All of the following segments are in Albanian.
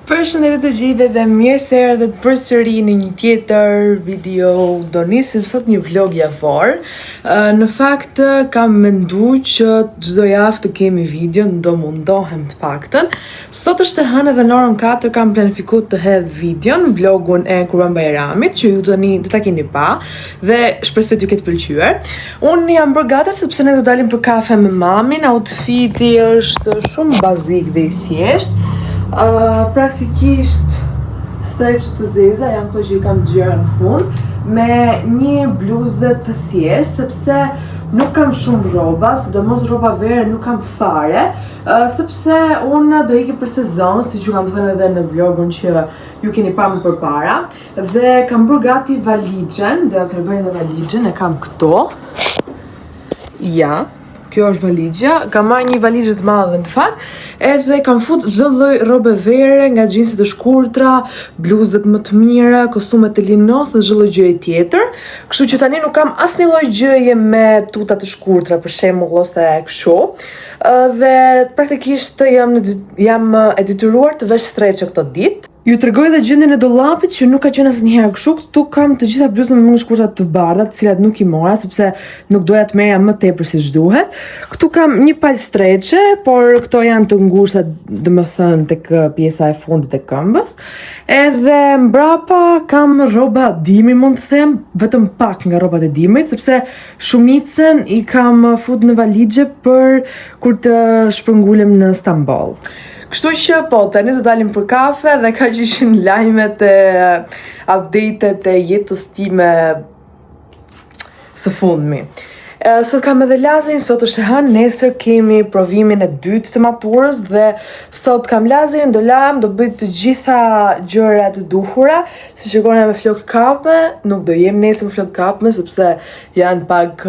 Përshëndetje të gjithëve dhe mirë se erdhët përsëri në një tjetër video. Do nisim sot një vlog javor. Në fakt kam menduar që çdo javë të kemi video, do mundohem të paktën. Sot është e hënë dhe në orën 4 kam planifikuar të hedh videon, vlogun e Kurban Bayramit, që ju do ta keni pa dhe shpresoj t'ju ketë pëlqyer. Unë jam bërë gati sepse ne do dalim për kafe me mamin. Outfiti është shumë bazik dhe i thjeshtë. Praktikisht streqë të zeza, janë këto që i kam gjera në fund, me një bluzë të thjesht, sepse nuk kam shumë rroba, sidomos rroba vere nuk kam fare, sepse unë do iki për sezon, si që kam thënë edhe në vlogun që ju keni pa më përpara, dhe kam bërë gati valigjen, dhe t'ju tregoj edhe valigjen, e kam këto. Ja. Kjo është valigja, kam marrë një valizhe të madhe në fakt, edhe kam fut çdo lloj rrobe vere, nga xhinset e shkurtra, bluzët më të mira, kostumet e linos dhe çdo lloj gjëje tjetër. Kështu që tani nuk kam asnjë lloj gjëje me tuta të shkurtra, për shembull, ose kështu. Dhe praktikisht jam e detyruar të vesh streçe këto ditë. Ju tregoj edhe gjendjen e dollapit që nuk ka qenë asnjëherë kështu. Këtu kam të gjitha bluzat me mëngë shkurtra të bardha, të cilat nuk i mora sepse nuk doja të merja më tepër se ç'duhet. Këtu kam një palë streçe, por këto janë të ngushta, domethënë tek pjesa e fundit e këmbës. Edhe mbrapa kam rroba dimi, mund të them, vetëm pak nga rrobat e dimrit, sepse shumicën i kam fut në valixhe për kur të shpërngulem në Stamboll. Kështu që po, tani do dalim për kafe dhe ka që ishin lajmet e update-et e jetës time së fundmi. Sot kam edhe lazin, sot është e hënë, nesër kemi provimin e dytë të maturës dhe sot kam lazin, do bëj të gjitha gjërat e duhura, si që gona me flokë kapme, nuk do jem nesër me flokë kapme, sepse janë pak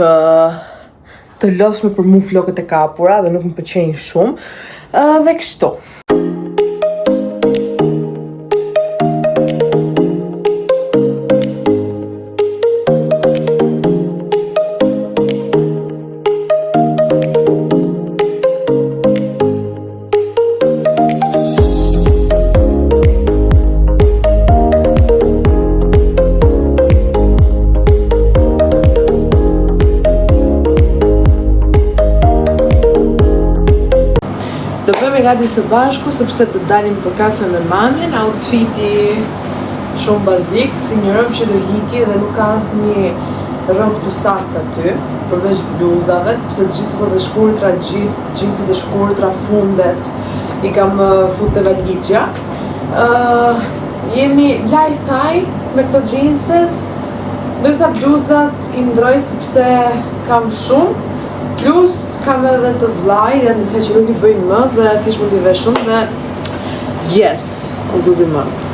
të losme për mu flokët e kapura dhe nuk më pëlqejnë shumë, dhe kështu. Do bëjmë gati së bashku sepse do dalim për kafe me mamin. Outfiti shumë bazik, si një rob që do hiki dhe nuk ka asnjë rob të saktë aty, përveç bluzave, sepse të gjithë ato të shkurtra, xhinset e shkurtra, fundet i kam fut te valixha. Jemi laj thaj me këto xhinset, ndërsa bluzat i ndroj sepse kam shumë. Plus kam edhe të vllaj, janë disa që nuk i bëjnë më dhe thjesht mund t'i vesh shumë dhe yes, o zoti i madh.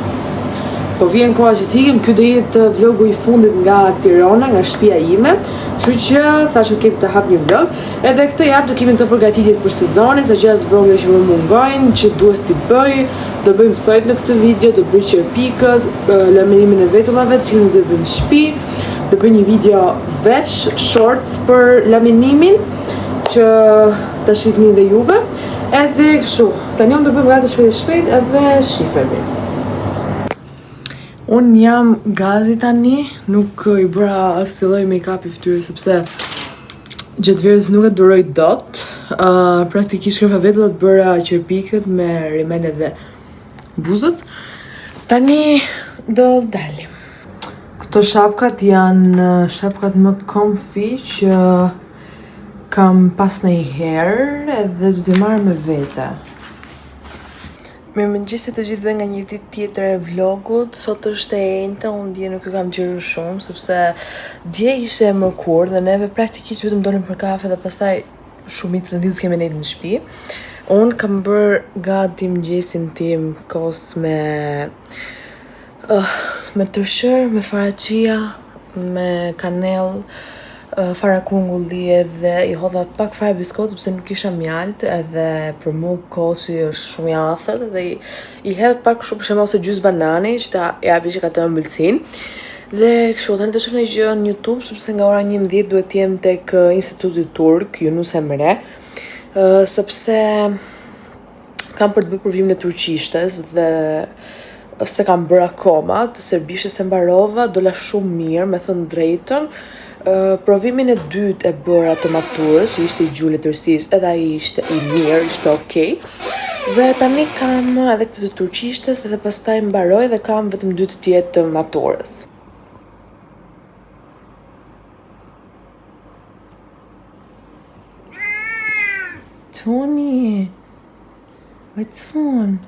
Po vjen koha që t'ikim, ky do jetë vlogu i fundit nga Tirana, nga shtëpia ime, kështu që thashë kemi të hap një vlog. Edhe këtë javë do kemi të përgatitjet për sezonin, sa gjërat vlogë që më mungojnë, që duhet t'i bëj, do bëjmë thojt në këtë video, do bëj qerpikët, laminimin e vetullave, cilën do bëj në shtëpi. Do bëj një video veç shorts për laminimin që ta shihni dhe juve. Edhe kështu, tani unë do bëjmë gati shpejt edhe shifemi. Unë jam gati tani, nuk i bëra asnjë lloj make-up i fytyrës sepse gjatë verës nuk e duroj dot. Praktikisht krefa vetë do të bëra qerpikët me rimel dhe buzët. Tani do dalim. Këto shapkat janë shapkat më comfy që kam pas ndonjëherë edhe do t'i marr me vete. Mirëmëngjes të gjithëve nga një ditë tjetër e vlogut. Sot është e enjte, unë dje nuk e kam gjerur shumë sepse dje ishte e mërkur dhe neve praktikisht vetëm donim për kafe dhe pastaj shumicën e ditës kemi nejtë në shtëpi. Unë kam bërë gati mëngjesin tim kos me tërshër, me faraçia, me kanell, fara kungulli edhe i hodha pak fare biskot sepse nuk isha mjalt, edhe për mu kosi është shumë i afërt dhe i hedh pak shumë, për shembull ose gjysmë banani që ta japi që ka të ëmbëlsinë. Dhe kështu tani do shoh një gjë në YouTube sepse nga ora 11 duhet të jem tek Instituti Turk, Yunus Emre, sepse kam për të bërë provimin e turqishtes dhe se kam bërë akoma, të serbishes e mbarova, dola shumë mirë, me thënë drejtën. Provimin e dytë e bëra të maturës, që ishte i gjuhë letërsisë, edhe ai ishte i mirë, ishte okej. Dhe tani kam edhe këtë të turqishtes dhe pastaj mbaroj dhe kam vetëm 2 të tjetë të maturës. Tony, what's fun?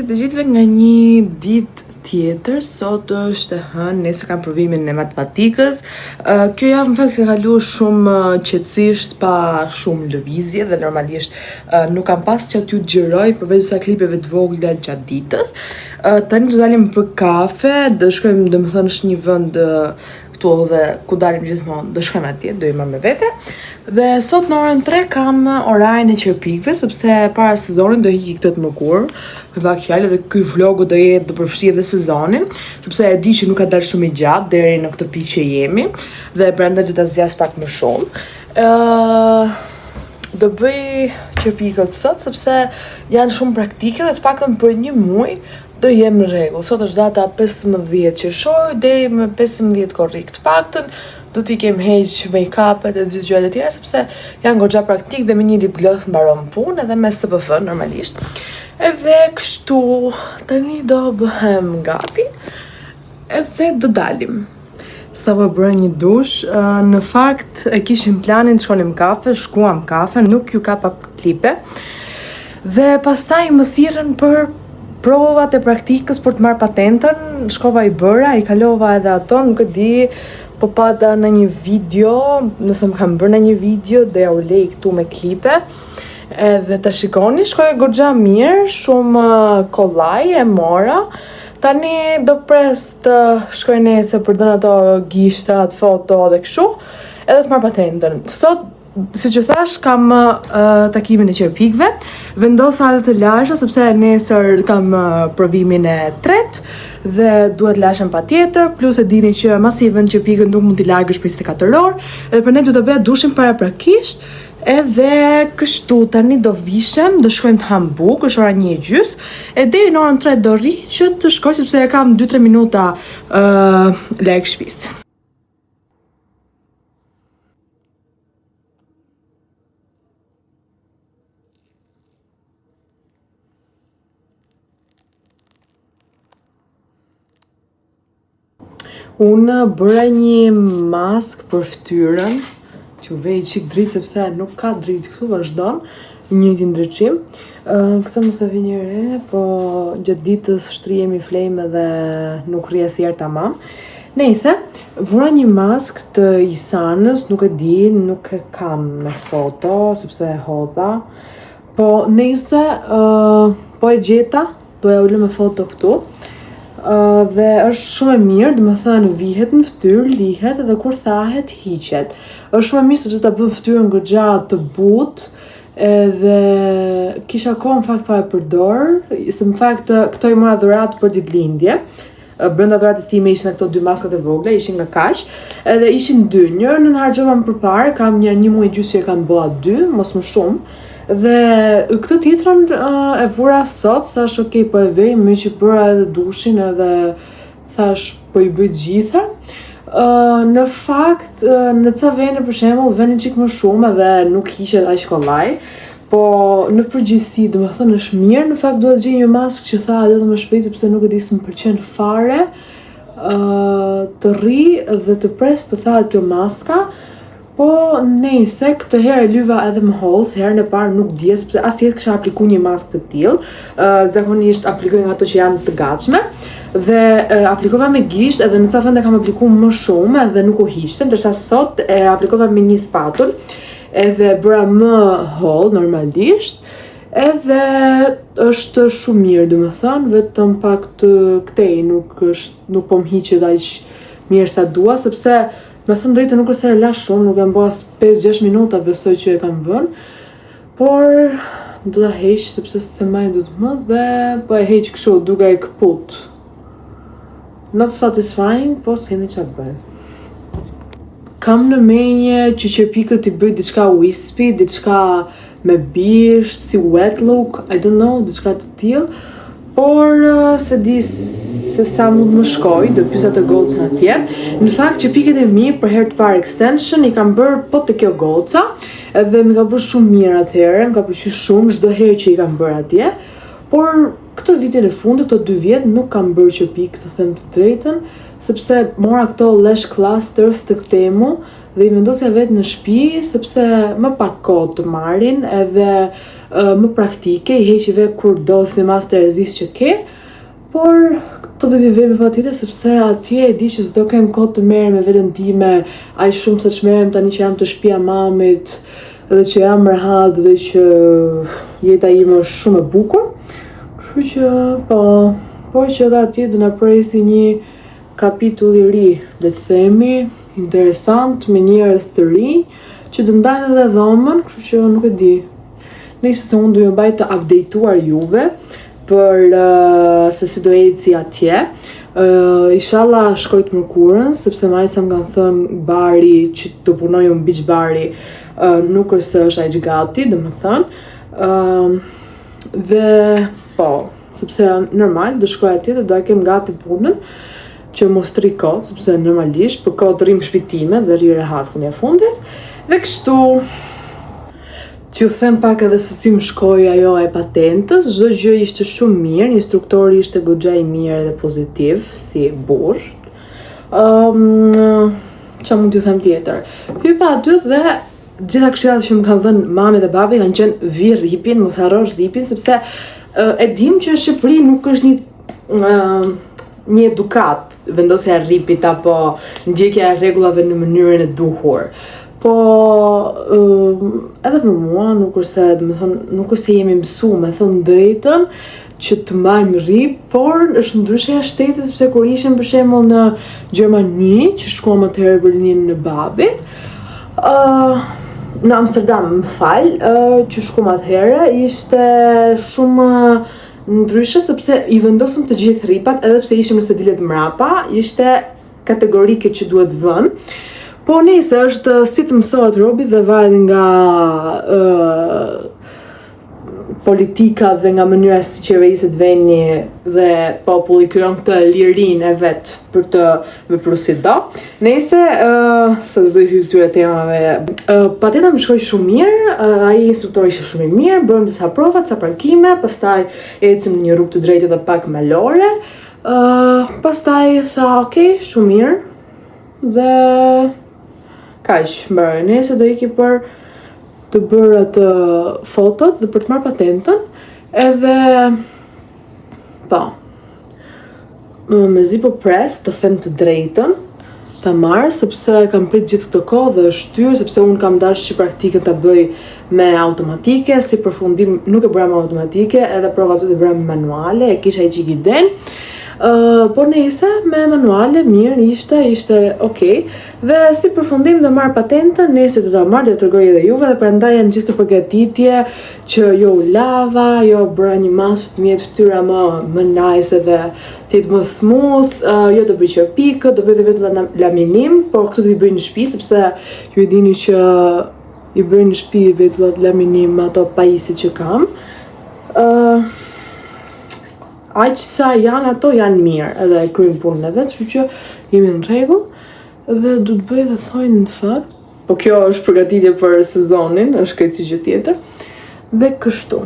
Të gjithëve nga një ditë tjetër, sot është hënë, nesër kam provimin e matematikës. Kjo javë në fakt ka kaluar shumë qetësisht, pa shumë lëvizje dhe normalisht nuk kam pas që t'ju xhiroj përveç sa klipeve të vogla gjatë ditës. Tani do dalim për kafe, do shkojmë, domethënë është një vend këtu dhe ku dalim gjithmonë, do shkojmë atje, do i marr me vete. Dhe sot në orën 3 kam orarin e qerpikëve, sepse para sezonit do hiqi këtë të mërkur, me pak fjalë, dhe ky vlogu do përfshi edhe sezonin, sepse e di që nuk ka dalë shumë i gjatë deri në këtë pikë që jemi, dhe brenda do ta zgjas pak më shumë. Do bëj qerpikët sot sepse janë shumë praktike dhe të paktën për një muaj do jem në rregull. Sot është data 15 qershor deri më 15 korrik. Të paktën do t'i kem heq make-upet e gjithë gjërat e tjera sepse janë goxha praktik dhe me një lip gloss mbaron punë edhe me SPF normalisht. Edhe kështu tani do bëhem gati edhe do dalim. Sa po bëra një dush, në fakt e kishim planin të shkonim kafe, shkuam kafe, nuk ju kapa klipe. Dhe pastaj më thirrën për provat e praktikës për të marrë patentën, shkova i bëra, i kalova edhe ato, nuk e di, po pata në një video, nëse më kam bërë në një video, do ja u lej këtu me klipe, edhe të shikoni, shkoj goxha mirë, shumë kollaj e mora. Tani do pres të shkoj nesër për të dhënë ato gishtat, foto dhe kështu, edhe të marrë patentën. Sot, si që thash, kam takimin e qerpikëve, vendosa edhe të lasha, sepse nesër kam provimin e tretë, dhe duhet lashem patjetër, plus e dini që masi i vend qerpikën nuk mund t'i lagësh për 24 orë, edhe për ne du të bëja dushin paraprakisht, edhe kështu tani do vishem, do shkojmë të Hambuk, është ora 1:30, e deri në orën 3 do rri që të shkoj sepse e kam 2-3 minuta larg shtëpisë. Unë bëra një mask për fytyrën, që u vej qik dritë sepse nuk ka dritë këtu, vazhdon një të ndryqim. Këtë mos e vi një re, po gjatë ditës shtrihemi flejme dhe nuk rrie si herë tamam. Nejse, vura një mask të Isanës, nuk e di, nuk e kam me foto, sepse e hodha. Po nejse, po e gjeta, do e ullë me foto këtu. Dhe është shumë e mirë, dhe më thënë vihet në fytyrë, lihet dhe kur thahet, hiqet. Është shumë e mirë sepse ta bën fytyrën goxha të butë, edhe kisha kohë në fakt pa e përdor, se në fakt këto i mora dhuratë për ditëlindje. Brenda dhuratës time ishin këto 2 maskat e vogla, ishin nga kaq, edhe ishin 2. Njërën në harxova më përpara, kam një muaj gjysmë që e kam bëa 2, mos më shumë. Dhe këtë tjetrën e vura sot, thash ok, po e vej, me që bëra edhe dushin edhe thash po i bëj gjitha. Në fakt, në ca vene për shembull, venen qik më shumë edhe nuk hiqet aq kollaj, po në përgjithësi, do të thënë është mirë, në fakt duhet gjej një mask që tha edhe më shpejt sepse nuk e di se më pëlqen fare të rri dhe të pres të thahet kjo maska. Po nejse, këtë herë e lyva edhe më hollë, se herën e parë nuk dje, sepse asnjëherë kisha aplikuar një maskë të tillë. Zakonisht aplikoj nga ato që janë të gatshme dhe aplikova me gisht edhe në ca vende kam aplikuar më shumë edhe nuk u hiqte, ndërsa sot e aplikova me një spatull edhe bëra më hollë normalisht. Edhe është shumë mirë, domethënë, vetëm pak të këtej nuk po më hiqet aq mirë sa dua, sepse me thënë drejtë nuk është se e la shumë, nuk jam bëha 5-6 minuta besoj që e kam vënë, por do ta heq sepse se maj do të më dhe po e heq kështu duke e këput. Not satisfying, po s'kemi çfarë bëj. Kam në menje që qepikët i bëj diçka wispy, diçka me bisht, si wet look, I don't know, diçka të tillë. Por se di se sa mund më shkoj, do pyesa të gocën atje. Në fakt që piket e mi për herë të parë extension i kam bërë po të kjo goca, edhe më ka bërë shumë mirë atëherë, më ka pëlqyer shumë çdo herë që i kam bërë atje. Por këtë vitin e fundit, këto 2 vjet nuk kam bërë që pikë, të them të drejtën, sepse mora këto lash clusters të këtemu dhe i vendosja vetë në shtëpi sepse më pak kohë të marrin edhe më praktike, i heqive kur do si mas të rezist që ke, por këto do t'i vej me patjetër sepse atje e di që s'do kem kohë të merrem me veten time aq shumë sa ç'merrem tani që jam të shtëpia mamit dhe që jam rehat dhe që jeta ime është shumë e bukur. Kështu që po që edhe atje do na presi një kapitull i ri, le të themi, interesant me njerëz të rinj që të ndajnë edhe dhomën, kështu që nuk e di. Nëse se unë duhet mbaj të updateuar juve për se si do eci atje. Inshallah shkoj të mërkurën, sepse majsa më kanë thënë bari që të punoj unë beach bari nuk është aq gati, domethënë. Dhe po, sepse normal do shkoj atje dhe do e kem gati punën që mos të rri kot, sepse normalisht për kohë të rrim shpitime dhe rri rehat fundit. Dhe kështu t'ju them pak edhe se si më shkoi ajo e patentës, çdo gjë ishte shumë mirë, instruktori ishte goxha i mirë dhe pozitiv si burr. Çfarë mund t'ju them tjetër? Hypa aty dhe gjitha këshillat që më kanë dhënë mami dhe babi kanë qenë vi rripin, mos harro rripin, sepse e dim që në Shqipëri nuk është një edukat vendosja e rripit apo ndjekja e rregullave në mënyrën e duhur. Po edhe për mua nuk është se, domethënë, nuk është se jemi mësuar me thënë drejtën që të mbajmë rrip, por është ndryshe jashtë shtetit sepse kur ishim për shembull në Gjermani, që shkuam atëherë për linjën e babit, në Amsterdam, më fal, që shkuam atëherë, ishte shumë ndryshe sepse i vendosëm të gjithë rripat, edhe pse ishim në sedilet mrapa, ishte kategorike që duhet vënë. Po nëse është si të mësohet robi dhe varet nga politika dhe nga mënyra si qeveriset veni dhe populli krijon këtë lirinë e vet për të vepruar si do. Nëse se s'do i hyj këtyre temave. Patenta më shkoi shumë mirë, ai instruktori ishte shumë i mirë, bërëm disa prova, ca parkime, pastaj ecëm në një rrugë të drejtë dhe pak malore. Pastaj tha, okay, shumë mirë. Dhe kaq, mbaroi. Nesër do iki për të bërë atë fotot dhe për të marrë patentën. Edhe po. Mezi po pres të them të drejtën, ta marr sepse kam prit gjithë këtë kohë dhe është shtyr sepse unë kam dashur që praktikën ta bëj me automatike, si përfundim nuk e bëra me automatike, edhe provat e bëra me manuale, e kisha i gjigiden. Po nese me manuale mirë ishte okay. Dhe si përfundim do marr patentën, nesër do ta marr, do t'rregoj edhe juve dhe prandaj janë gjithë të përgatitje që jo u lava, jo bëra një masë të mjetë fytyra më nice edhe të jetë më smooth, jo do bëj që pikë, do bëj vetë laminim, por këtu do i bëj në shtëpi sepse ju e dini që i bëj në shtëpi vetë laminim ato pajisjet që kam. Aq sa janë ato janë mirë, edhe e kryjm punën e vet, kështu që jemi në rregull dhe do të bëj të thojnë në fakt, po kjo është përgatitje për sezonin, është krejtësi gjë tjetër. Dhe kështu.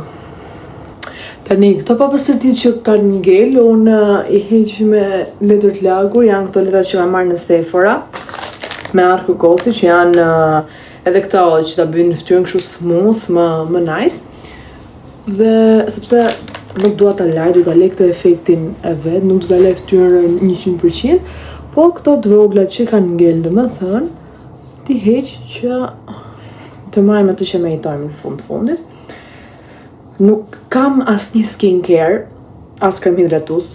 Tani këto papastërtitë që kanë ngel, unë i heq me letër të lagur, janë këto letrat që kam marrë në Sephora me arku kosi që janë edhe këto që ta bëjnë fytyrën kështu smooth, më nice. Dhe sepse nuk dua ta laj, do ta lej këtë efektin e vet, nuk do ta lej fytyrën 100%, po këto të voglat që kanë ngel, domethënë, ti heq që të marrim atë që meritojmë në fundit. Nuk kam asnjë skincare, as krem hidratues,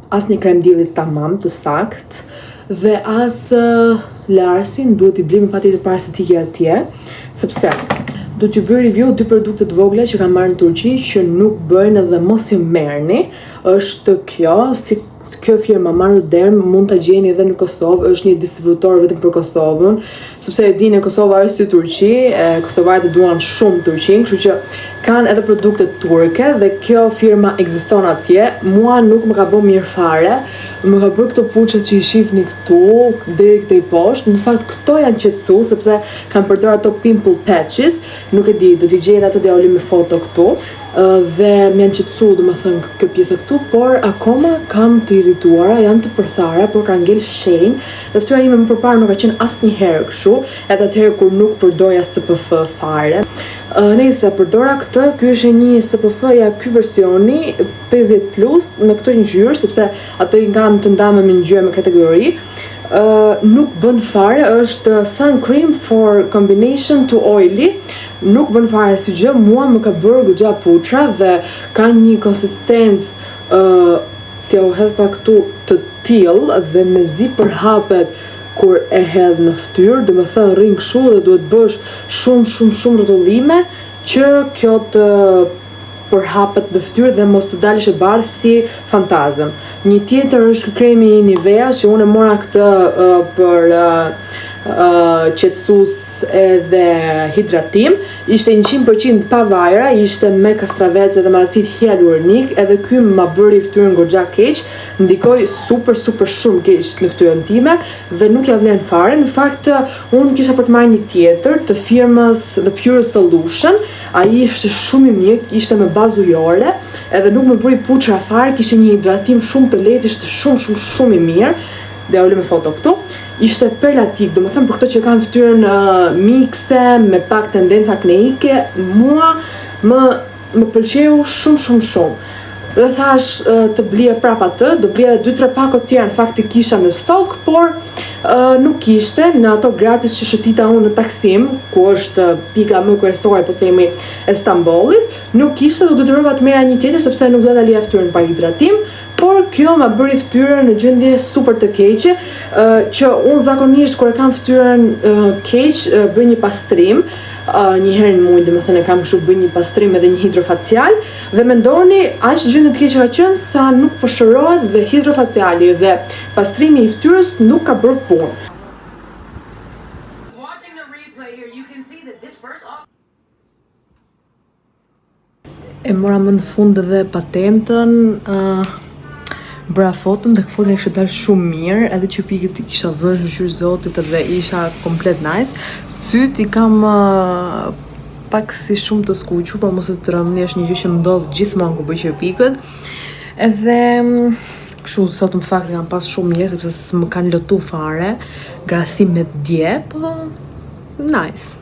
as një krem dielli tamam të sakt, dhe as larsin duhet i blemi patjetër para se t'i atje, sepse do t'ju bëj review 2 produkte të vogla që kam marrë në Turqi që nuk bëjnë edhe mos i merrni. Është kjo, si kjo firma Maroderm mund ta gjeni edhe në Kosovë, është një distributor vetëm për Kosovën, sepse e dini Kosova është si Turqi, kosovarët e duan shumë Turqin, kështu që kanë edhe produkte turke dhe kjo firma ekziston atje. Mua nuk më ka bërë mirë fare. Më ka bërë këto puçet që i shihni këtu, deri këtej poshtë. Në fakt këto janë qetësu sepse kanë përdorur ato pimple patches. Nuk e di, do t'i gjej ato dhe ulë me foto këtu. Dhe më janë qetësu, domethënë kjo pjesa këtu, por akoma kam të irrituara, janë të përthara, por ka ngel shenjë. Dhe fytyra ime më përpara nuk ka qenë asnjëherë kështu, edhe atëherë kur nuk përdoja SPF fare. Nëse përdora këtë, ky është një SPF-ja, ky versioni 50+ në këtë ngjyrë, sepse ato i kanë të ndame me ngjyra me kategori. Nuk bën fare, është sun cream for combination to oily. Nuk bën fare si gjë, mua më ka bërë goxha puçra dhe ka një konsistencë t'ja u hedh pak këtu të tillë dhe mezi përhapet kur e hedh në fytyrë, domethënë rrin kështu dhe duhet bësh shumë rrotullime që kjo të përhapet në fytyrë dhe mos të dalësh e bardhë si fantazëm. Një tjetër është kremi i Nivea që unë e mora këtë për qetësues edhe hidratim. Ishte 100% pa vajra, ishte me kastravece dhe me acid hyaluronik, edhe ky ma bëri fytyrën goxha keq, ndikoi super shumë keq në fytyrën time dhe nuk ja vlen fare. Në fakt unë kisha për të marrë një tjetër të firmës The Pure Solution. Ai ishte shumë i mirë, ishte me bazë ujore, edhe nuk më bëri puçra fare, kishte një hidratim shumë të lehtë, ishte shumë i mirë. Dhe ulë me foto këtu. Ishte perlatik, domethënë për këto që kanë fytyrën mikse me pak tendenca akneike, mua më pëlqeu shumë. Dhe thash të blije prap atë, do blije 2-3 pako tjera, në fakt i kisha në stok, por nuk ishte në ato gratis që shëtita unë në Taksim, ku është pika më kryesore po themi e Stambollit, nuk ishte dhe do të rrova të merra një tjetër sepse nuk do ta lija fytyrën pa hidratim. Por kjo ma bëri fytyrën në gjendje super të keqe, që unë zakonisht kur e kam fytyrën keq, bëj një pastrim, një herë në muaj, domethënë kam kështu bëj një pastrim edhe një hidrofacial, dhe mendoni aq gjendje të keqe ka qenë sa nuk po shërohet dhe hidrofaciali dhe pastrimi i fytyrës nuk ka bërë punë. E mora më në fund edhe patentën, bëra foton dhe foton e kishte dalë shumë mirë, edhe që pikët i kisha vënë në qysh zotit edhe isha komplet nice. Syt i kam pak si shumë të skuqur, por mos e të rëmni, është një gjë që më ndodh gjithmonë kur bëj pikët. Edhe Kështu sot në fakt kam pas shumë mirë sepse s'më kanë lotu fare krahasim me dje, po nice.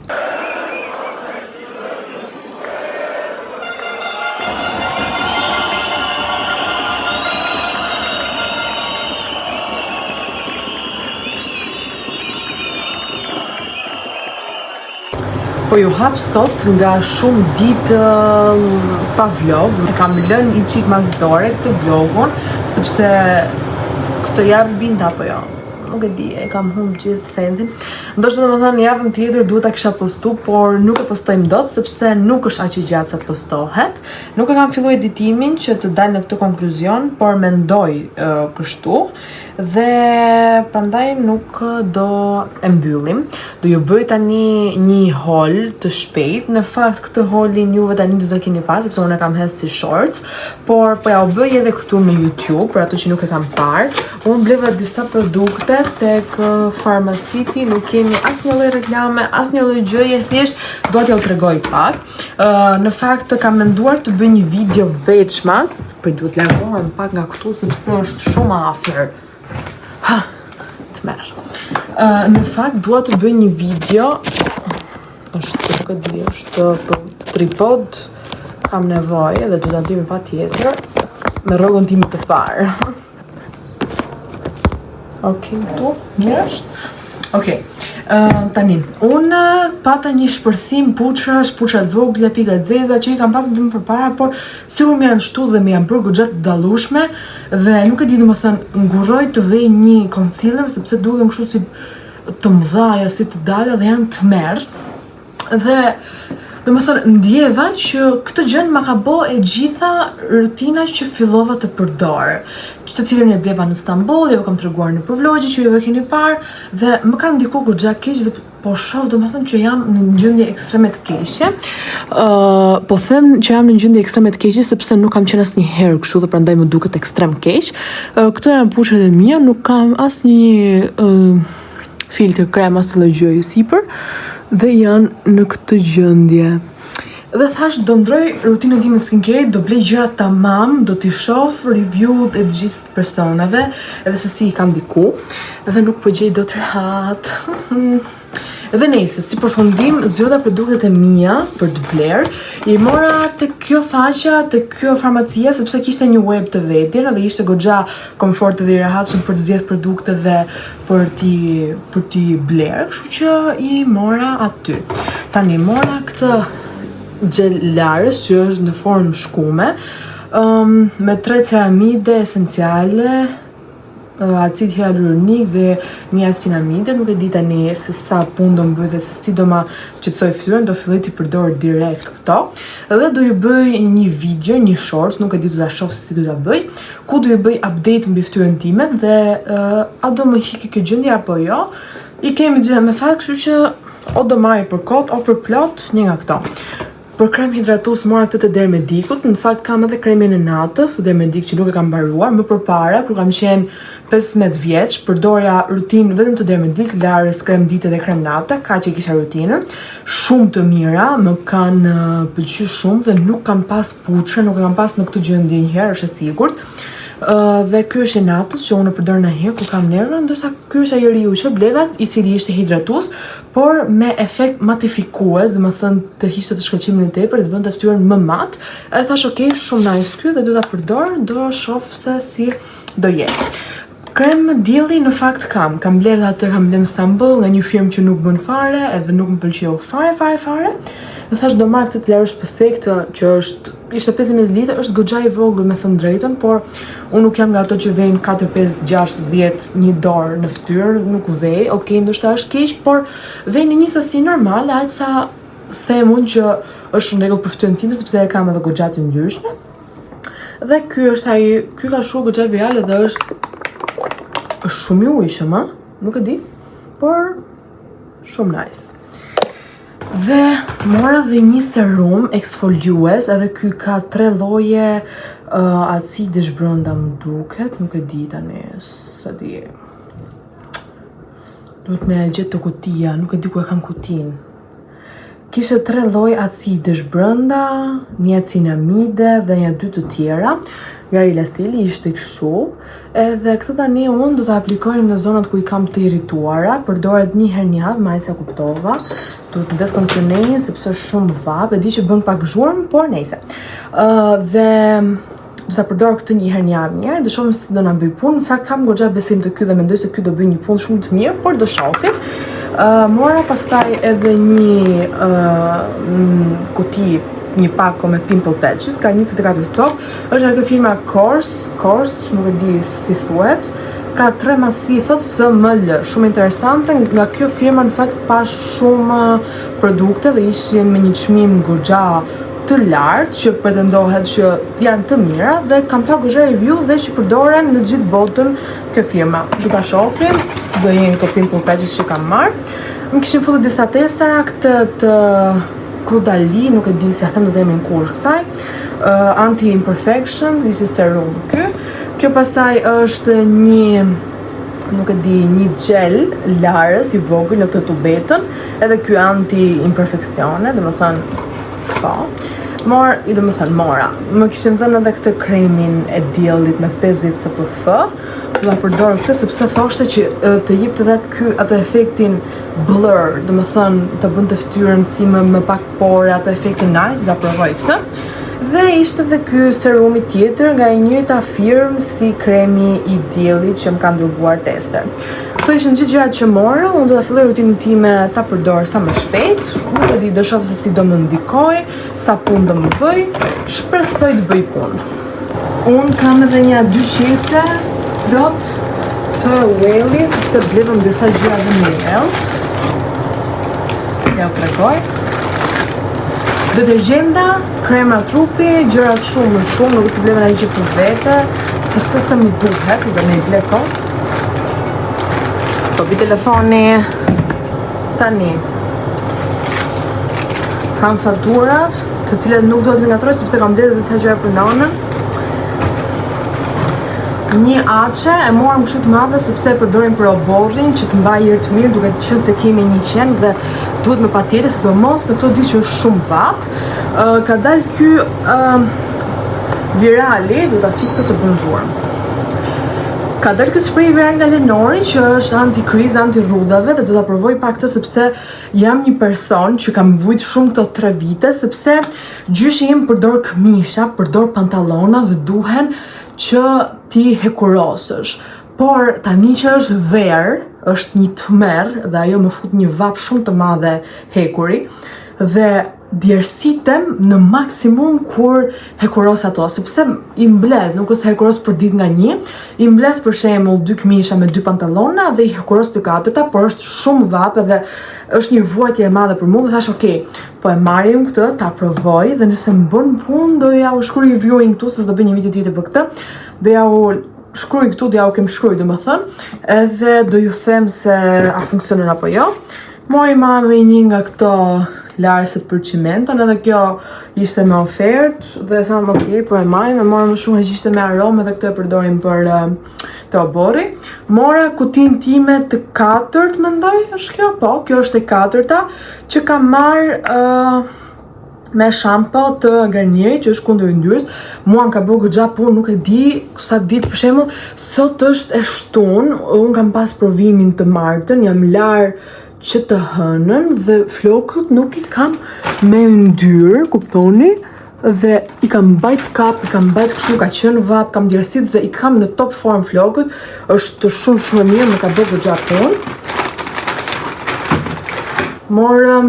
Po ju hap sot nga shumë ditë pa vlog. E kam lënë i qik mas dore këtë vlogun, sepse këtë javë binda apo jo. Nuk e di, e kam humbë gjithë sensin. Ndoshta domethënë javën tjetër duhet ta kisha postu, por nuk e postojmë dot sepse nuk është aq i gjatë sa postohet. Nuk e kam filluar editimin që të dal në këtë konkluzion, por mendoj kështu dhe prandaj nuk do e mbyllim. Do ju bëj tani një haul të shpejt. Në fakt këtë haulin juve tani do ta keni pas sepse unë e kam hes si shorts, por po ja u bëj edhe këtu në YouTube për ato që nuk e kam parë. Unë bleva disa produkte tek Pharmacity, nuk kemi asnjë lloj reklame, asnjë lloj gjëje, thjesht dua t'ju tregoj pak. Në fakt kam menduar të bëj një video veçmas, por duhet largohem pak nga këtu sepse është shumë afër. Ha, të merr. Në fakt dua të bëj një video, është për tripod, kam nevojë dhe do ta bëj patjetër me rrogën time të parë. Okej, tu, mirë është. Okej, tani, unë pata një shpërthim puçrash, puçrat vogla, pika zeza, që i kam pasur vetëm përpara, por sigur më janë shtu dhe më janë bërë goxha të dallueshme dhe nuk e di domethënë nguroj të vej një concealer sepse duken kështu si të mëdhaja, si të dala dhe janë të merr. Dhe domethënë ndjeva që këtë gjën ma ka bë e gjitha rutina që fillova të përdor, të cilën e bleva në Stamboll, ju kam treguar në vlogje që ju e keni parë dhe më kanë ndikuar goxha keq dhe po shoh domethënë që jam në një gjendje ekstreme të keqe. Po them që jam në një gjendje ekstreme të keqe sepse nuk kam qenë asnjëherë kështu dhe prandaj më duket ekstrem keq. Këto janë puçet e mia, nuk kam asnjë filtr krem as lloj gjëje sipër dhe janë në këtë gjendje. Dhe thash do ndroj rutinën time të skincare, do blej gjëra tamam, do t'i shoh review-t e të gjithë personave, edhe se si i kam diku, dhe nuk po gjej dot rehat. Dhe nejse, si përfundim, zgjodha produktet e mia për të bler. I mora te kjo faqja, te kjo farmacia, sepse kishte një web të vetin dhe ishte goxha komfort dhe i rehatshëm për të zgjedhur produkte dhe për ti bler, kështu që i mora aty. Tani mora këtë gjelarës që është në formë shkume, me 3 ceramide esenciale, acid hyaluronik dhe një acinamide. Nuk e di tani se sa punë do më bëj dhe se si do ma qetësoj fytyrën, do filloj t'i përdor direkt këto. Dhe do ju bëj një video, një shorts, nuk e di do ta shoh se si do ta bëj, ku do ju bëj update mbi fytyrën time dhe a do më hiqë kjo gjendje apo jo. I kemi gjitha me fat, kështu që o do marr për kot o për plot, një nga këto. Për krem hidratues mora këtë të Dermedikut, në fakt kam edhe kremin e natës, Dermedik që nuk e kam mbaruar, më përpara, kur kam qenë 15 vjeç, përdorja rutinë vetëm të Dermedik, larës, krem dite dhe krem natë, ka që kisha rutinën, shumë të mira, më kanë pëlqyer shumë dhe nuk kam pas puçre, nuk e kam pas në këtë gjendje një herë, është e sigurt. Dhe ky është i natës që unë e përdor ndonjëherë kur kam nerva, ndërsa ky është ajeriu që bleva, i cili ishte hidratues, por me efekt matifikues, domethënë të hiqte të shkëlqimin e tepër dhe të bënte fytyrën më mat. E thash ok, shumë nice ky dhe do ta përdor, do shoh se si do jetë. Krem dielli në fakt kam bler atë, kam bler në Stamboll nga një firmë që nuk bën fare, edhe nuk më pëlqeu fare. Dhe thash do marr këtë të larësh pëse këtë që ishte 50 ml, është goxha i vogël me thënë drejtën, por unë nuk jam nga ato që vejnë 4, 5, 6, 10 një dorë në fytyrë, nuk vej, ok, ndoshta është keq, por vej në një sasi normale, aq sa them unë që është në rregull për fytyrën time sepse e kam edhe goxha të ndryshme. Dhe ky është ai, ky ka shumë goxha viral dhe është shumë i ujshëm, nuk e di, por shumë nice. Dhe mora dhe një serum eksfoliues, edhe ky ka 3 lloje acidesh brenda më duket, nuk e di tani, sa di. Duhet me gjetë të kutia, nuk e di ku e kam kutin. Kishte 3 lloj acidesh brenda, një acinamide dhe një 2 të tjera. Garila stili ishte kështu. Edhe këtë tani unë do të aplikoj në zonat ku i kam të irrituara. Përdoret një herë në javë, majse kuptova. Duhet të deskondicionej sepse është shumë vap, e di që bën pak zhurmë, por nejse. Dhe do ta përdor këtë një herë në javë mirë, do shohim si do na bëj punë. Në fakt kam goxha besim te ky dhe mendoj se ky do bëj një punë shumë të mirë, por do shohim. Mora pastaj edhe një kuti, një pako me pimple patches, ka 24 copë, është nga kjo firma Kors, nuk e di si thuhet, ka 3 masi, thot SML, shumë interesante, nga kjo firma në fakt pash shumë produkte dhe ishin me një çmim goxha të lartë që pretendohet që janë të mira dhe kam pa goxha review dhe që përdoren në gjithë botën kjo firma. Do ta shohim si do jenë këto pimple patches që kam marrë. Më kishin futur disa testara këtë të Kodali, nuk e di se them do të emrin kur kësaj. Anti-imperfection, ishte serum ky. Kjo pastaj është një, nuk e di, një gel larës i vogël në këtë tubetën, edhe ky anti-imperfeksione, domethënë po. Mora. Më kishin dhënë edhe këtë kremin e diellit me 50 SPF. Do ta përdor këtë sepse thoshte që të jepte edhe ky atë efektin blur, domethënë të bënte fytyrën si më pak pore, atë efektin nice, do ta provoj këtë. Dhe ishte edhe ky serumi tjetër nga e njëjta firmë si kremi i diellit që më kanë dërguar tester. Këto ishin gjithë gjërat që mora, unë do ta filloj rutinën time ta përdor sa më shpejt. Nuk e di, do shoh se si do më ndikoj, sa punë do më bëj. Shpresoj të bëj punë. Unë kam edhe një 2 qese plot të Wellit, sepse blevëm disa gjëra dhe në Well. Ja u tregoj. Detergjenta, krema trupi, gjërat shumë, nuk është blevën ai që për vete, se sa më duhet dhe me ble kot. Topi telefoni. Tani kam faturat, të cilat nuk duhet të ngatroj sepse kam blerë disa gjëra për nanën. Një aqe e morëm kështu të madhe sepse e përdorim për oborrin që të mbaj erë të mirë, duke të qenë se kemi një qenë dhe duhet me patjetër, sidomos në këto ditë që është shumë vap. Ka dalë ky virali, do ta fik këtë se bën zhurmë. Ka dalë ky spray viral nga Lenori që është anti-kriz, anti-rrudhave dhe do ta provoj pak këtë sepse jam një person që kam vujt shumë këto 3 vite sepse gjyshi im përdor këmisha, përdor pantallona dhe duhen që ti hekurosësh. Por tani që është verë, është një tmerr dhe ajo më fut një vap shumë të madhe hekuri dhe djersitem në maksimum kur hekuros ato, sepse i mbledh, nuk është hekuros për ditë nga një, i mbledh për shembull 2 këmisha me 2 pantallona dhe i hekuros të 4-ta, por është shumë vap edhe është një vuajtje e madhe për mua dhe thash okay, po e marrim këtë, ta provoj dhe nëse më bën punë do ja u shkruaj reviewin këtu se s'do bëj një video tjetër për këtë. Do ja u shkruaj këtu, do ja u kem shkruaj domethënë, edhe do ju them se a funksionon apo jo. Mori me një nga këto larëset për cimenton, edhe kjo ishte me ofertë dhe thamë ok, po e marrim, e morëm më shumë që ishte me aromë dhe këtë e përdorim për të oborri. Mora kutin time të 4, mendoj, është kjo, po, kjo është e 4-ta, që kam marrë me shampo të Garnier, që është kundër yndyrës. Mua më ka bërë goxha punë, nuk e di sa ditë, për shembull, sot është e shtunë, unë kam pas provimin të martën, jam larë që të hënën dhe flokët nuk i kam me yndyrë, kuptoni? Dhe i kam bajt kap, i kam bajt kështu, ka qenë vap, kam djersit dhe i kam në top form flokët, është shumë e mirë, më ka bërë goxha punë. Morëm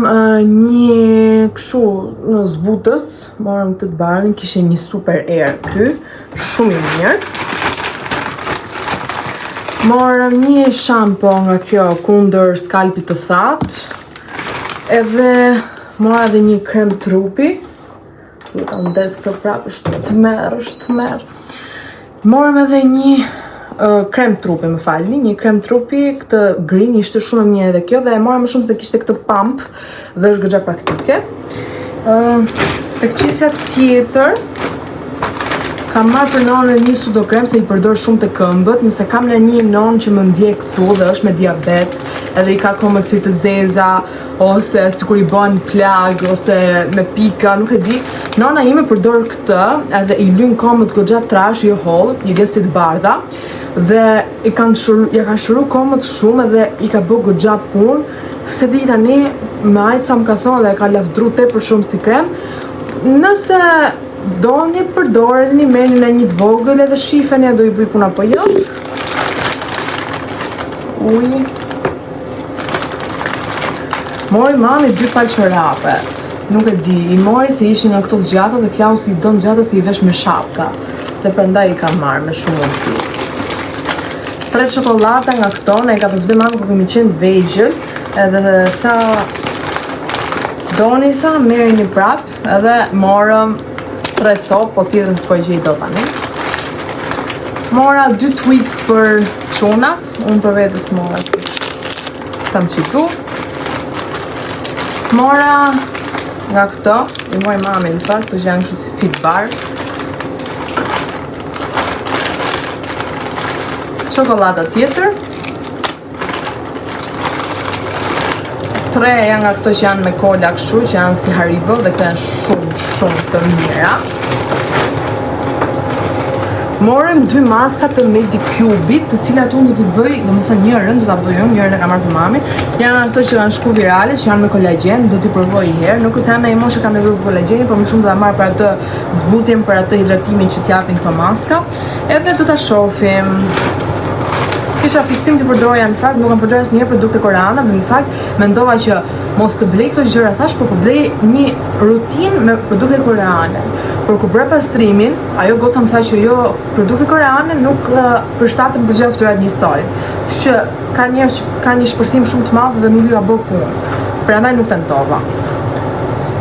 një kështu në zbutës, morëm këtë të bardhin, kishe një super air ky, shumë i mirë. Morëm një shampo nga kjo kundër skalpit të thatë, edhe mora edhe një krem trupi, du ta ndes këtë prapë, është të merë. Morëm edhe një krem trupi, më falni, një krem trupi, këtë green ishte shumë e mirë edhe kjo dhe e mora më shumë se kishte këtë pump dhe është goxha praktike. Tek qesja tjetër Kam marrë për nonën një sudokrem se i përdor shumë të këmbët, nëse kam në një nonë që më ndjek këtu dhe është me diabet, edhe i ka këmbët si të zeza, ose sikur i bën plag, ose me pika, nuk e di. Nona ime përdor këtë, edhe i lyn këmbët goxha trash, jo holl, i vjen si të bardha, dhe ja ka shëru këmbët shumë edhe i ka bë goxha punë. Se di tani, me ajtë sa më ka thonë dhe ka lavdru tepër shumë si krem. Nëse doni përdoreni, merrni në një të vogël edhe shifeni a do i bëj puna apo jo. Uj. Mori mami 2 palë çorape. Nuk e di, i mori se ishin nga këto të gjata dhe Klausi i don gjata se i vesh me shapka. Dhe prandaj i kam marrë me shumë ty. 3 çokolata nga këto, ne ka të zbë mami kur kemi qenë të vegjël, edhe tha doni tha, merrni prap, edhe morëm 3 copë, po tjetër s'po i gjej do tani. Mora 2 Twix për çunat, unë për vetës mora s'kam qitu. Mora nga këto, i moj mami në fakt, të që janë kështu si fit bar. Çokolata tjetër. 3 janë nga këto që janë me kola kështu, që janë si Haribo dhe këto janë shumë të mira. Morëm 2 maska të Medicube-it, të cilat unë do t'i bëj, domethënë njërën do t'a bëj unë, njërën e kam marrë për mami. Janë nga këto që kanë shku virale, që janë me kolagjen, do t'i provoj një herë. Nuk është janë në moshë kam nevojë për kolagjenin, por më shumë do ta marr për atë zbutjen, për atë hidratimin që t'japin këto maska. Edhe do ta shohim. Kisha fiksim të përdorja në fakt, nuk kam përdorur asnjëherë produkte koreane, dhe në fakt mendova që mos të blej këto gjëra, thash, po blej një rutinë me produkte koreane. Por kur bëra pastrimin, ajo goca më tha që jo, produkte koreane nuk përshtaten për gjëra fytyrat njësoj. Kështu që ka njerëz që kanë një shpërthim shumë të madh dhe nuk i ka bërë punë. Prandaj nuk tentova.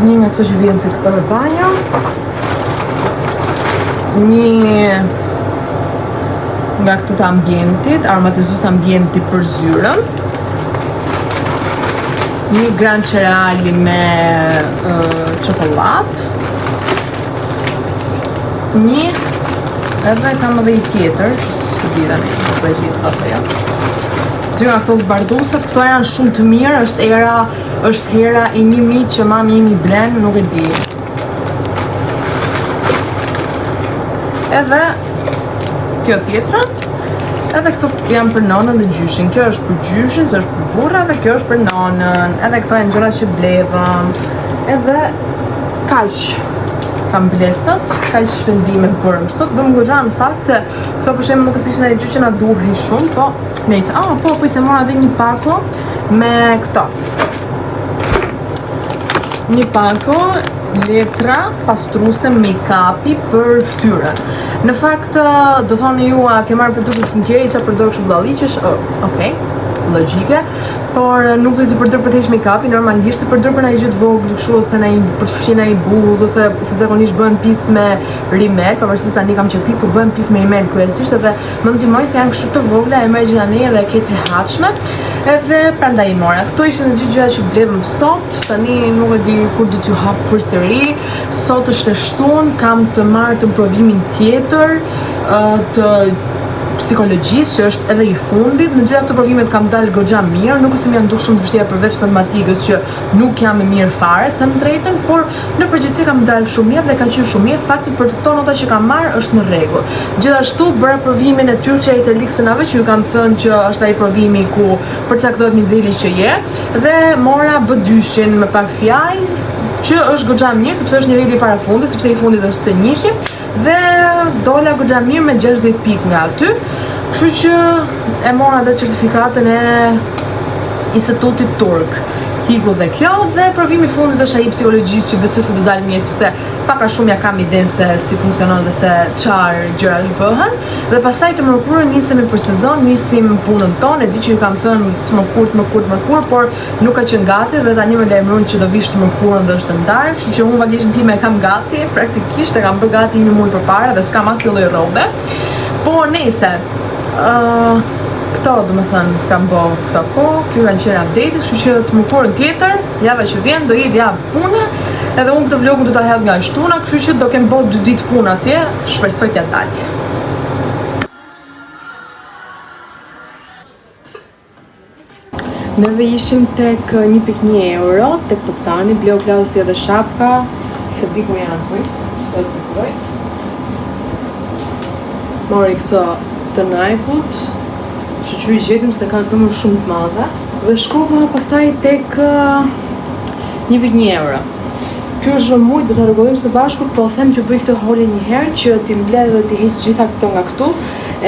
Një nga këto që vjen tek banjo. Një nga këto të ambientit, aromatizues ambienti për zyrën. Një gran cereali me çokoladë. Një, edhe kam edhe i tjetër, së di tani, nuk e gjithë apo jo. 2 nga këto zbardusat, këto janë shumë të mirë, është hera i një miq që mami imi blen, nuk e di. Edhe kjo tjetra, edhe këto janë për nonën dhe gjyshin. Kjo është për gjyshin, se është për burra, dhe kjo është për nonën. Edhe këto janë gjëra që blevëm. Edhe kaq kam blesët, kaq shpenzime bërëm sot. Bëm goxha në fakt se këto për shembull nuk është ishte gjë që na duhej shumë, po nejse. Po se mora edhe një pako me këto. Një pako letra pastruese make-upi për fytyrën. Në fakt, do thoni ju, a ke marrë produkte skincare që përdor kështu budalliqesh? Okej, logjike, por nuk do të përdor për të heq make-upi, normalisht të përdor për ndonjë gjë të vogël, kështu ose për të fshirë ndonjë buzë, ose se zakonisht bëhen pis me rimel, pavarësisht tani kam qenë po bëhen pis me rimel kryesisht, edhe më ndihmoj se janë kështu të vogla, e merr gjithani edhe e ke të rehatshme. Edhe prandaj i mora. Këto ishin të gjithë gjërat që blevëm sot. Tani nuk e di kur do t'ju hap përsëri. Sot është e shtunë, kam të marrë të provimin tjetër të psikologjisë, që është edhe i fundit. Në gjitha këto provimet kam dalë goxha mirë, nuk është se më janë duke shumë të vështira përveç matematikës që nuk jam e mirë fare, të them drejtën, por në përgjithësi kam dalë shumë mirë dhe ka qenë shumë mirë, fakti për këto nota që kam marrë është në rregull. Gjithashtu bëra provimin e Turqia të Elixenave, që ju kam thënë që është ai provimi ku përcaktohet niveli që je, dhe mora B2-shin me pak fjalë, që është goxha mirë sepse është niveli i parafundit, sepse i fundit është se 1, dhe dola goxha mirë me 60 pikë nga aty. Kështu që e mora dhe certifikatën e Institutit Turk. Hiku dhe kjo, dhe provimi i fundit është ai psikologjisë, që besoj se do dalë mirë, sepse pak a shumë ja kam idenë se si funksionon dhe se çfarë gjërash bëhen. Dhe pastaj të mërkurën nisemi për sezon, nisim punën tonë. E di që ju kam thënë të mërkur, por nuk ka qenë gati, dhe tani më lajmëron që do vish të mërkurën dhe është ndarë, kështu që unë valizën time e kam gati, praktikisht e kam bërë gati një muaj përpara dhe s'kam asnjë lloj rrobe. Po nejse. Këto do më thënë kam bo këto kohë, kjo kanë qenë update, kështu që të mërkurën tjetër, java që vjen, do jetë javë pune, Edhe unë këtë vlogun do ta hedh nga shtuna, kështu që do kem bërë 2 ditë punë atje, shpresoj t'ja dalë. Neve ishim tek 1.1 euro, tek Toptani, bleu Klausi edhe shapka, se di ku janë kujt, do të kujtoj. Mori këto të Nike-ut, që i gjetim se ka këmër shumë të madhe, dhe shkova pastaj tek 1.1 euro. Kjo është rëmujt, do të rregullim së bashku, po them që bëj këtë hole një herë që ti mbledh dhe ti heq gjitha këto nga këtu,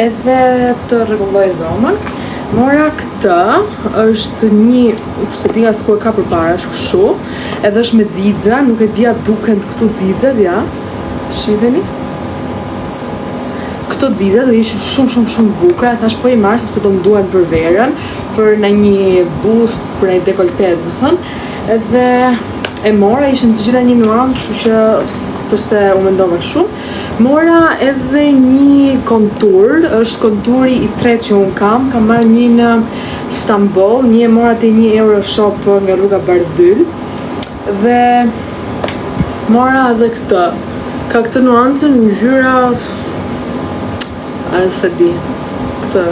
edhe të rregulloj dhomën. Mora këtë, është një, se di as ku e ka përpara, është kështu, edhe është me xixa, nuk e dia duken këtu xixat, ja. Shiheni? Këto xixat dhe ishin shumë bukura, thash po i marr sepse do më duhen për verën, për në një bust, për një dekolte, do thënë, edhe e mora, ishin të gjitha një nuancë, kështu që sërse u mendova shumë. Mora edhe një kontur, është konturi i tretë që unë kam marrë një në Stamboll, një e mora te 1 euro shop nga rruga Bardhyl, dhe mora edhe këtë, ka këtë nuancën në ngjyra, se di, këtë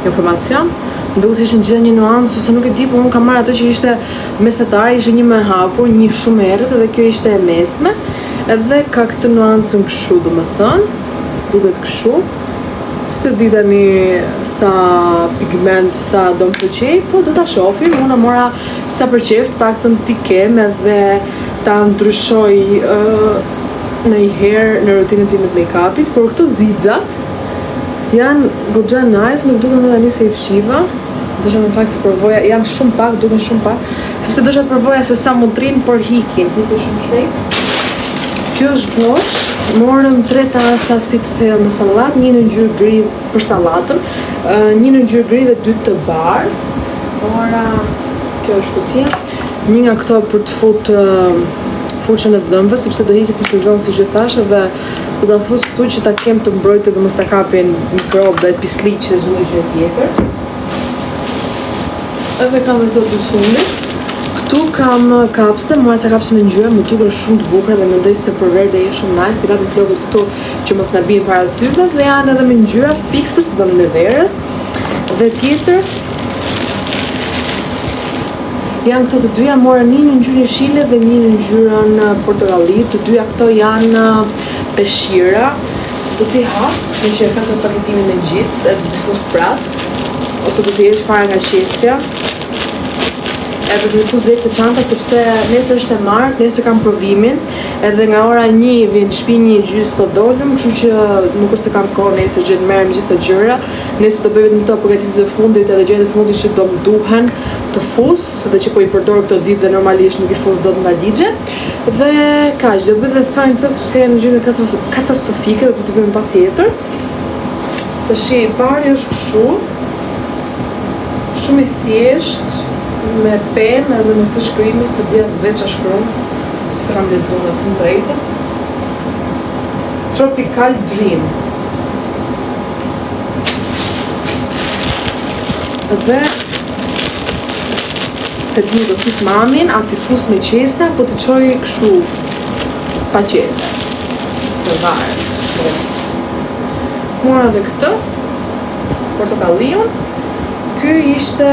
informacion, më duket se ishin gjithë një nuancë, ose nuk e di, por unë kam marrë ato që ishte mesatare, ishte një më hapur, një shumë errët, edhe kjo ishte e mesme, edhe ka këtë nuancën kështu, domethënë, duket kështu. Se di tani sa pigment, sa do më pëlqej, po do ta shohim, unë mora sa për qejf, të paktën ti kem edhe ta ndryshoj ndonjëherë në rutinën time të make-upit, por këto zixat janë goxha nice, nuk duken më tani se i fshiva. Dosha në fakt të provoja, janë shumë pak, duken shumë pak, sepse dosha të provoja se sa mutrin, por hikin shumë shpejt. Kjo është bosh, morëm 3 tasa si të thellë me sallatë, një në ngjyrë gri për sallatën, një në ngjyrë gri dhe 2 të bardhë. Ora, kjo është kutija. Një nga këto për të futur fushën e dhëmbëve, sepse do hiki për sezon siç e thash, dhe do ta fus këtu që ta kem të mbrojtur dhe mos ta kapin mikrobe, pisliqe, çdo gjë tjetër. Edhe kam këto 2 fundit. Këtu kam kapse, mora se kapse me ngjyra, më duken shumë të bukura dhe mendoj se për verë do jetë shumë nice. Ti kapim flokët këtu që mos na bien para syve, dhe janë edhe me ngjyra fiks për sezonin e verës. Dhe tjetër janë këto të dyja, mora një në ngjyrën shile dhe një në ngjyrën portokalli. Të dyja këto janë peshqira. Do t'i hap, në që e kam të paketimin me gjithë, edhe të fus prap, ose do t'i jesh para nga qesja. Edhe të fus drejt të çanta, sepse nesër është e martë, nesër kam provimin, edhe nga ora 1 vjen në shtëpi 1:30 po dolëm, kështu që nuk është se kam kohë nesër që të merrem gjithë të gjëra. Nesër do bëj vetëm këto përgatitjet e fundit edhe gjërat e fundit që do më duhen të fus, dhe që po i përdor këto ditë dhe normalisht nuk i fus dot në valixhe. Dhe kaq, do bëj dhe thajnë sot sepse janë në gjendje katastrofike dhe do të bëjmë patjetër. Tash i pari është kështu, shumë i thjeshtë, me pemë edhe në këtë shkrimi, se dhja zveqa shkrum, së kam lexuar në thënë drejtën. Tropical Dream. Dhe se di do fus mamin, a ti fus me qesa, po të qoj kështu pa qesa. Se varet. Mora dhe këtë, portokallion. Ky ishte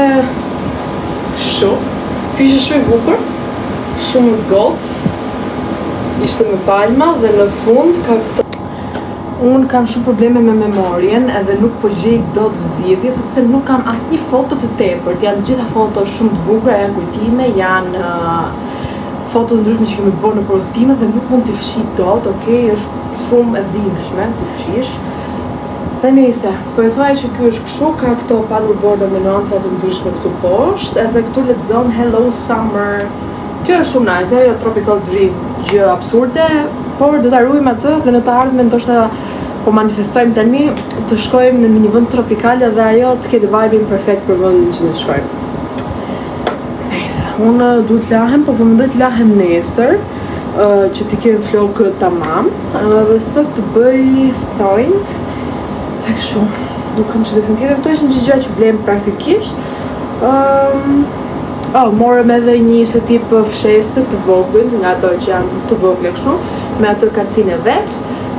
kështu. Ky ishte shumë i bukur, shumë gocë, ishte me palma dhe në fund ka këtë. Unë kam shumë probleme me memorien edhe nuk po gjej dot zgjidhje sepse nuk kam asnjë foto të tepërt. Janë gjitha foto shumë të bukura, janë kujtime, janë foto të ndryshme që kemi bërë në porositime dhe nuk mund t'i fshi dot, okay, është shumë e dhimbshme t'i fshish. Dhe nejse, po e thuaj që ky është kështu, ka këto paddleboard me nuanca të ndryshme këtu poshtë, edhe këtu lexon Hello Summer. Kjo është shumë nice, ajo Tropical Dream, gjë absurde, por do ta ruajmë atë dhe në të ardhmen ndoshta po manifestojmë tani të shkojmë në një vend tropikal dhe ajo të ketë vibe-in perfekt për vendin që ne shkojmë. Nejse, unë duhet të lahem, po mendoj të lahem nesër, që t'i kem flokë tamam, dhe sot të bëj thonjt. Dhe kështu, nuk kam që të thënë tjetër, këto ishin gjithë gjëra që blejmë praktikisht. Morëm edhe një se tip fshese të vogël, nga ato që janë të vogël kështu, me atë kacine vet,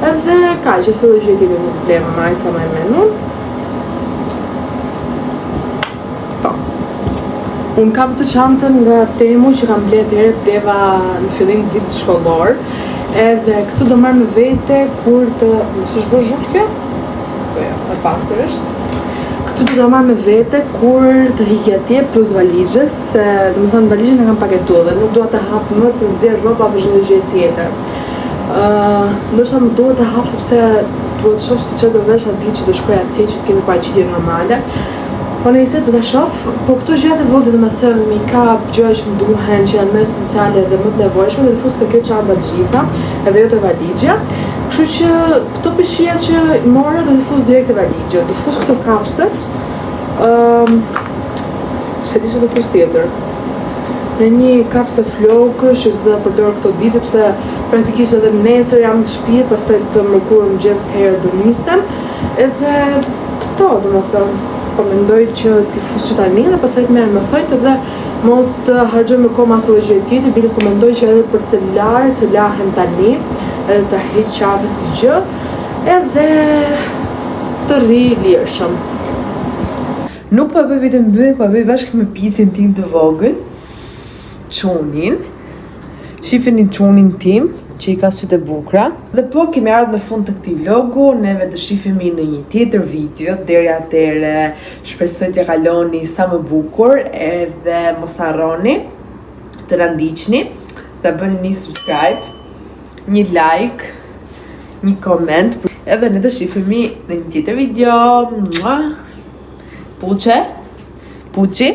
edhe ka që se dhe gjeti dhe një probleme maj sa me menu. Po. Unë kam të çantën nga Temu që kam blet herë pleva në fillim të vitit shkollor, edhe këtu do marr me vete kur të... Nësë është bërë zhurë kjo? Po ja, e pastër është. Këtu do marr me vete kur të hiqja atje plus valizhës, se do të thënë valizhën e kam paketuar dhe nuk dua të hap më të nxjerr rroba apo çdo gjë tjetër. Ndoshta më duhet të hap sepse duhet të shoh se çfarë do vesh aty që do shkoj atje që të kemi paraqitje normale. Po nëse do ta shoh, po këto gjëra të vogla do të thënë make-up, gjëra që më duhen që janë më esenciale dhe më të nevojshme, do të fus të kjo çanta të gjitha, edhe jo të valizhja. Kështu që këto peshqia që mora do t'i fus direkt e valizhja, do fus këto kapset, se di që do fus tjetër. Në një kapse flokësh që s'do përdor këto ditë, sepse praktikisht edhe nesër jam në shtëpi, pastaj të mërkurë mëngjes herë do nisem, edhe këto do më thënë, po mendoj që t'i fus që tani dhe pastaj të merrem me thojt edhe mos të harxoj me kohë mas edhe gjë tjetër, biles po mendoj që edhe për të lahem tani, edhe të heq qafe si gjë, edhe të rri lirshëm. Nuk po e bëj vetëm mbyllim, po e bëj bashkë me picin tim të vogël, çonin. Shifeni çonin tim, që i ka sytë e bukra. Dhe po kemi ardhur në fund të këtij vlogu, neve do shihemi në një tjetër video. Deri atëherë shpresoj t'ja kaloni sa më bukur, edhe mos harroni të na ndiqni, ta bëni një subscribe, një like, një koment, edhe ne do shihemi në një tjetër video. Puçi.